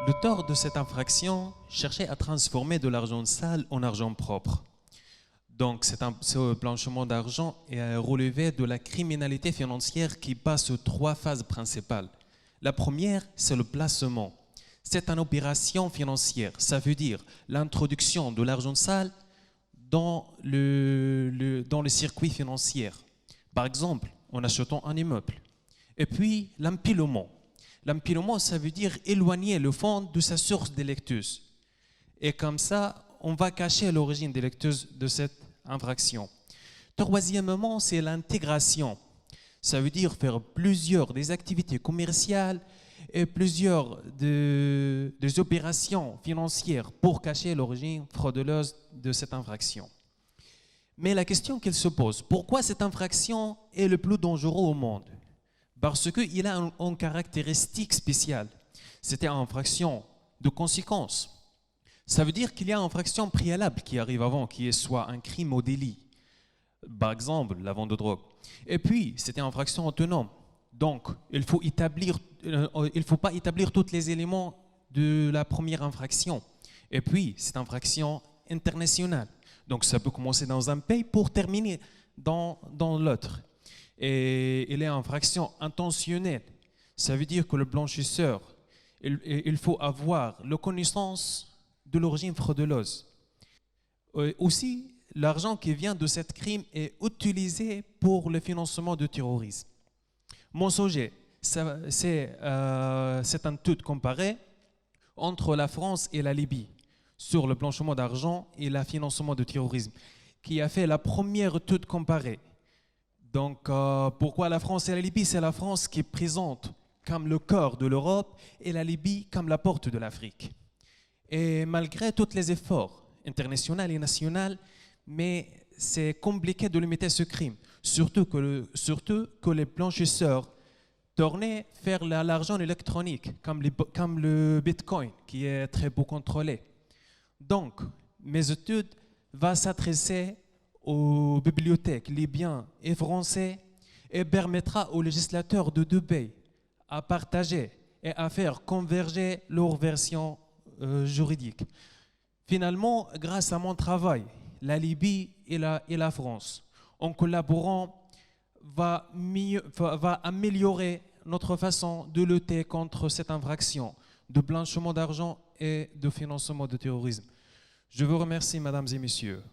L'auteur de cette infraction cherchait à transformer de l'argent sale en argent propre. Donc, ce blanchiment d'argent est relevé de la criminalité financière qui passe sur trois phases principales. La première, c'est le placement. C'est une opération financière. Ça veut dire l'introduction de l'argent sale dans le circuit financier. Par exemple, en achetant un immeuble. Et puis, l'empilement. L'empilement, ça veut dire éloigner le fonds de sa source délictueuse. Et comme ça, on va cacher l'origine délictueuse de cette infraction. Troisièmement, c'est l'intégration. Ça veut dire faire plusieurs des activités commerciales et plusieurs des opérations financières pour cacher l'origine frauduleuse de cette infraction. Mais la question qu'elle se pose, pourquoi cette infraction est le plus dangereux au monde? Parce qu'il a une caractéristique spéciale. C'était une infraction de conséquence. Ça veut dire qu'il y a une infraction préalable qui arrive avant, qui est soit un crime ou délit. Par exemple, la vente de drogue. Et puis, c'était une infraction autonome. Donc, il ne faut pas établir tous les éléments de la première infraction. Et puis, c'est une infraction internationale. Donc, ça peut commencer dans un pays pour terminer dans l'autre. Et il est une infraction intentionnelle. Ça veut dire que le blanchisseur, il faut avoir la connaissance de l'origine frauduleuse. Aussi, l'argent qui vient de ce crime est utilisé pour le financement du terrorisme. Mon sujet, c'est une étude comparée entre la France et la Libye sur le blanchiment d'argent et le financement du terrorisme, qui a fait la première étude comparée. Donc, pourquoi la France et la Libye? C'est la France qui présente comme le cœur de l'Europe et la Libye comme la porte de l'Afrique. Et malgré tous les efforts internationaux et nationaux, mais c'est compliqué de limiter ce crime, surtout que les blanchisseurs tournaient vers l'argent électronique, comme le Bitcoin, qui est très peu contrôlé. Donc, mes études vont s'adresser aux bibliothèques libyennes et françaises et permettra aux législateurs de deux pays à partager et à faire converger leurs versions juridiques. Finalement, grâce à mon travail, la Libye et la France, en collaborant, va améliorer notre façon de lutter contre cette infraction de blanchiment d'argent et de financement du terrorisme. Je vous remercie, mesdames et messieurs.